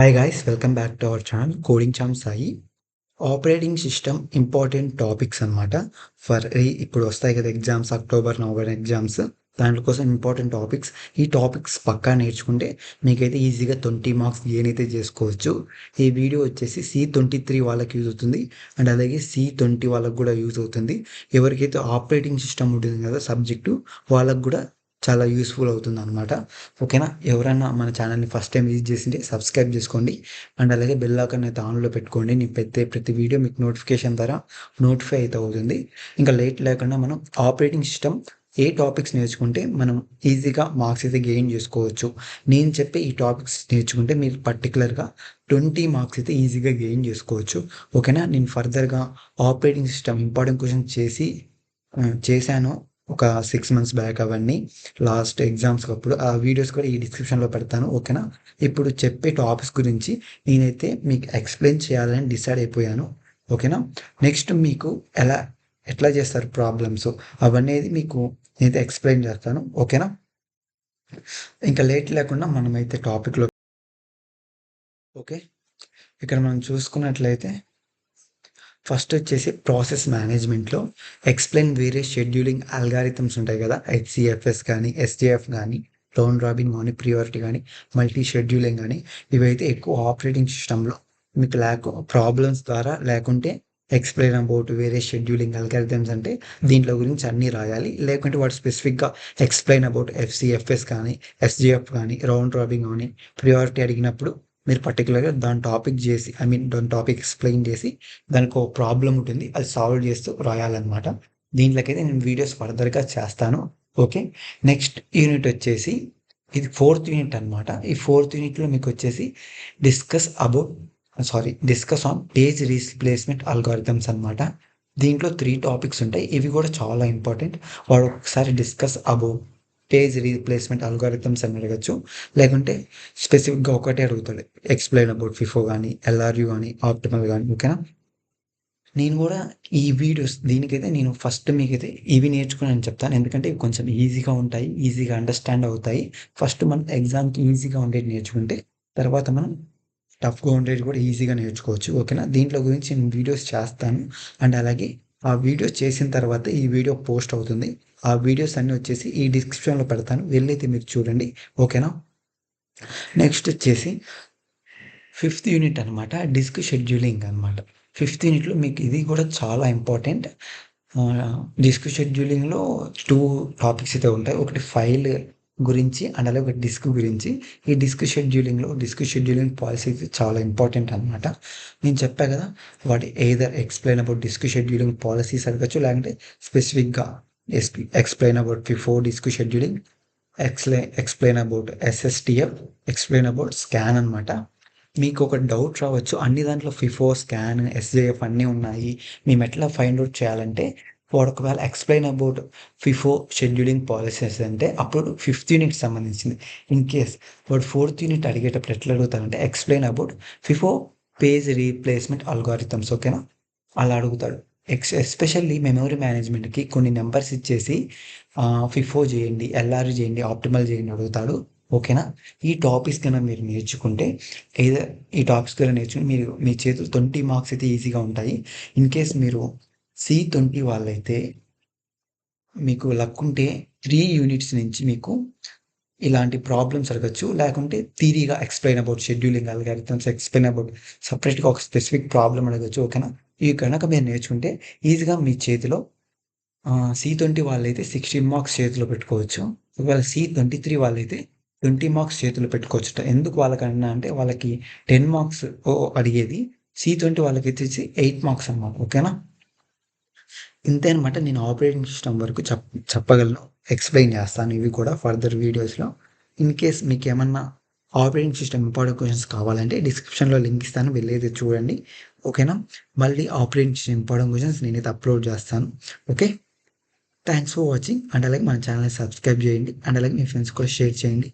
Hi guys, welcome back to our channel Coding Charm Sai. Operating system important topics అనమాట. ఇప్పుడు వస్తాయి కదా exams, October November exams. దాంట్లో కోసం ఇంపార్టెంట్ టాపిక్స్. ఈ టాపిక్స్ పక్కా నేర్చుకుంటే మీకైతే ఈజీగా 20 మార్క్స్ గెయిన్ అయితే చేసుకోవచ్చు. ఈ వీడియో వచ్చేసి C23 వాళ్ళకి యూజ్ అవుతుంది అండ్ అలాగే C20 వాళ్ళకి కూడా యూజ్ అవుతుంది. ఎవరికైతే ఆపరేటింగ్ సిస్టమ్ ఉంటుంది కదా సబ్జెక్టు, వాళ్ళకు కూడా చాలా యూస్ఫుల్ అవుతుంది అనమాట. ఓకేనా? ఎవరైనా మన ఛానల్ని ఫస్ట్ టైం విజిట్ చేసింటే సబ్స్క్రైబ్ చేసుకోండి అండ్ అలాగే బెల్ ఐకాన్ అయితే ఆన్లో పెట్టుకోండి. నేను ప్రతి వీడియో మీకు నోటిఫికేషన్ ద్వారా నోటిఫై అయితే అవుతుంది. ఇంకా లేట్ లేకుండా మనం ఆపరేటింగ్ సిస్టమ్ ఏ టాపిక్స్ నేర్చుకుంటే మనం ఈజీగా మార్క్స్ అయితే గెయిన్ చేసుకోవచ్చు. నేను చెప్పే ఈ టాపిక్స్ నేర్చుకుంటే మీరు పర్టికులర్గా 20 మార్క్స్ అయితే ఈజీగా గెయిన్ చేసుకోవచ్చు. ఓకేనా? నేను ఫర్దర్గా ఆపరేటింగ్ సిస్టమ్ ఇంపార్టెంట్ క్వశ్చన్ చేశాను ఒక 6 మంత్స్ బ్యాక్. అవన్నీ లాస్ట్ ఎగ్జామ్స్ అప్పుడు ఆ వీడియోస్ కూడా ఈ డిస్క్రిప్షన్లో పెడతాను. ఓకేనా? ఇప్పుడు చెప్పే టాపిక్స్ గురించి నేనైతే మీకు ఎక్స్ప్లెయిన్ చేయాలని డిసైడ్ అయిపోయాను. ఓకేనా? నెక్స్ట్ మీకు ఎట్లా చేస్తారు ప్రాబ్లమ్స్ అవన్నీ మీకు నేనైతే ఎక్స్ప్లెయిన్ చేస్తాను. ఓకేనా? ఇంకా లేట్ లేకుండా మనమైతే టాపిక్లో ఓకే. ఇక్కడ మనం చూసుకున్నట్లయితే ఫస్ట్ వచ్చేసి ప్రాసెస్ మేనేజ్మెంట్లో ఎక్స్ప్లెయిన్ వేరియస్ షెడ్యూలింగ్ అల్గారిథమ్స్ ఉంటాయి కదా, హెచ్సిఎఫ్ఎస్ కానీ ఎస్డిఎఫ్ కానీ రౌండ్ రాబిన్ కానీ ప్రియారిటీ కానీ మల్టీ షెడ్యూలింగ్ కానీ ఇవైతే ఎక్కువ ఆపరేటింగ్ సిస్టంలో మీకు ప్రాబ్లమ్స్ ద్వారా లేకుంటే ఎక్స్ప్లెయిన్ అబౌట్ వేరే షెడ్యూలింగ్ అల్గారిథమ్స్ అంటే దీంట్లో గురించి అన్నీ రాయాలి. లేకుంటే వాడు స్పెసిఫిక్గా ఎక్స్ప్లెయిన్ అబౌట్ ఎఫ్సిఎఫ్ఎస్ కానీ ఎస్జిఎఫ్ కానీ రౌండ్ రాబిన్ కానీ ప్రియారిటీ అడిగినప్పుడు మీరు పర్టికులర్గా దాని టాపిక్ చేసి దాని టాపిక్ ఎక్స్ప్లెయిన్ చేసి దానికి ఒక ప్రాబ్లం ఉంటుంది, అది సాల్వ్ చేస్తూ రాయాలన్నమాట. దీంట్లోకైతే నేను వీడియోస్ ఫర్దర్గా చేస్తాను. ఓకే. నెక్స్ట్ యూనిట్ వచ్చేసి ఇది 4th యూనిట్ అనమాట. ఈ 4th యూనిట్లో మీకు వచ్చేసి discuss on page replacement algorithms అనమాట. దీంట్లో 3 టాపిక్స్ ఉంటాయి. ఇవి కూడా చాలా ఇంపార్టెంట్. వాడు ఒకసారి discuss about page replacement algorithms అని అడగచ్చు, లేకుంటే స్పెసిఫిక్గా ఒకటే అడుగుతాడు, ఎక్స్ప్లెయిన్ అబౌట్ ఫిఫో కానీ ఎల్ఆర్యు కానీ ఆప్టిమల్ కానీ. ఓకేనా? నేను కూడా ఈ వీడియోస్ దీనికైతే నేను ఫస్ట్ మీకైతే ఇవి నేర్చుకుని చెప్తాను, ఎందుకంటే ఇవి కొంచెం ఈజీగా ఉంటాయి, ఈజీగా అండర్స్టాండ్ అవుతాయి. ఫస్ట్ మనం ఎగ్జామ్కి ఈజీగా ఉండేది నేర్చుకుంటే తర్వాత మనం టఫ్గా ఉండేది కూడా ఈజీగా నేర్చుకోవచ్చు. ఓకేనా? దీంట్లో గురించి నేను వీడియోస్ చేస్తాను అండ్ అలాగే ఆ వీడియోస్ చేసిన తర్వాత ఈ వీడియో పోస్ట్ అవుతుంది. ఆ వీడియోస్ అన్నీ వచ్చేసి ఈ డిస్క్రిప్షన్లో పెడతాను, వెళ్ళైతే మీరు చూడండి. ఓకేనా? నెక్స్ట్ వచ్చేసి 5th యూనిట్ అనమాట, డిస్క్ షెడ్యూలింగ్ అనమాట. 5th యూనిట్లో మీకు ఇది కూడా చాలా ఇంపార్టెంట్. డిస్క్ షెడ్యూలింగ్లో 2 టాపిక్స్ అయితే ఉంటాయి. ఒకటి ఫైల్ గురించి అండ్ అలాగే ఒక డిస్క్ గురించి. ఈ డిస్క్ షెడ్యూలింగ్ పాలసీ అయితే చాలా ఇంపార్టెంట్ అనమాట. నేను చెప్పా కదా, వాటి explain about disk scheduling policies అడగచ్చు, లేకుంటే స్పెసిఫిక్గా explain about FIFO disk scheduling, explain about SSTF, explain about scan అనమాట. మీకు ఒక డౌట్ రావచ్చు, అన్ని దాంట్లో ఫిఫో స్కాన్ ఎస్జేఎఫ్ అన్నీ ఉన్నాయి, మేము ఎట్లా ఫైండ్ అవుట్ చేయాలంటే, వాడు ఒకవేళ explain about FIFO scheduling policies అంటే అప్పుడు 5th యూనిట్ సంబంధించింది. ఇన్ కేస్ వాడు 4th యూనిట్ అడిగేటప్పుడు ఎట్లా అడుగుతాడంటే explain about FIFO page replacement algorithms. ఓకేనా? అలా అడుగుతాడు. ఎస్పెషల్లీ మెమరీ మేనేజ్మెంట్కి కొన్ని నెంబర్స్ ఇచ్చేసి ఫిఫో చేయండి, ఎల్ఆర్ చేయండి, ఆప్టిమల్ చేయండి అడుగుతాడు. ఓకేనా? ఈ టాపిక్స్ కన్నా మీరు నేర్చుకుంటే ఈ టాపిక్స్ కన్నా నేర్చుకుని మీరు మీ చేతులు 20 మార్క్స్ అయితే ఈజీగా ఉంటాయి. ఇన్ కేస్ మీరు C20 వాళ్ళైతే మీకు లక్ ఉంటే 3 యూనిట్స్ నుంచి మీకు ఇలాంటి ప్రాబ్లమ్స్ అడగచ్చు, లేకుంటే థియరీగా explain about scheduling algorithms, explain about సపరేట్గా ఒక స్పెసిఫిక్ ప్రాబ్లం అడగచ్చు. ఓకేనా? ఇవి కనుక మీరు నేర్చుకుంటే ఈజీగా మీ చేతిలో C20 వాళ్ళైతే 16 మార్క్స్ చేతిలో పెట్టుకోవచ్చు. ఒకవేళ C23 వాళ్ళైతే 20 మార్క్స్ చేతిలో పెట్టుకోవచ్చుట. ఎందుకు వాళ్ళకన్నా అంటే వాళ్ళకి 10 మార్క్స్ అడిగేది, C20 వాళ్ళకి వచ్చేసి 8 మార్క్స్ అనమాట. ఓకేనా? ఇంతే అనమాట. నేను ఆపరేటింగ్ సిస్టమ్ వరకు చెప్పగలను, ఎక్స్ప్లెయిన్ చేస్తాను ఇవి కూడా ఫర్దర్ వీడియోస్లో. ఇన్ కేస్ మీకు ఏమన్నా ఆపరేటింగ్ సిస్టమ్ ఇంపార్టెంట్ క్వశ్చన్స్ కావాలంటే డిస్క్రిప్షన్లో లింక్ ఇస్తాను, వెళ్ళేది చూడండి. ఓకేనా? మళ్ళీ ఆపరేటింగ్ సిస్టమ్ ఇంపార్టెంట్ క్వశ్చన్స్ నేనైతే అప్లోడ్ చేస్తాను. Okay. Thanks for watching and అలాగే మన ఛానల్ని సబ్స్క్రైబ్ చేయండి అండ్ అలాగే మీ ఫ్రెండ్స్ కూడా షేర్ చేయండి.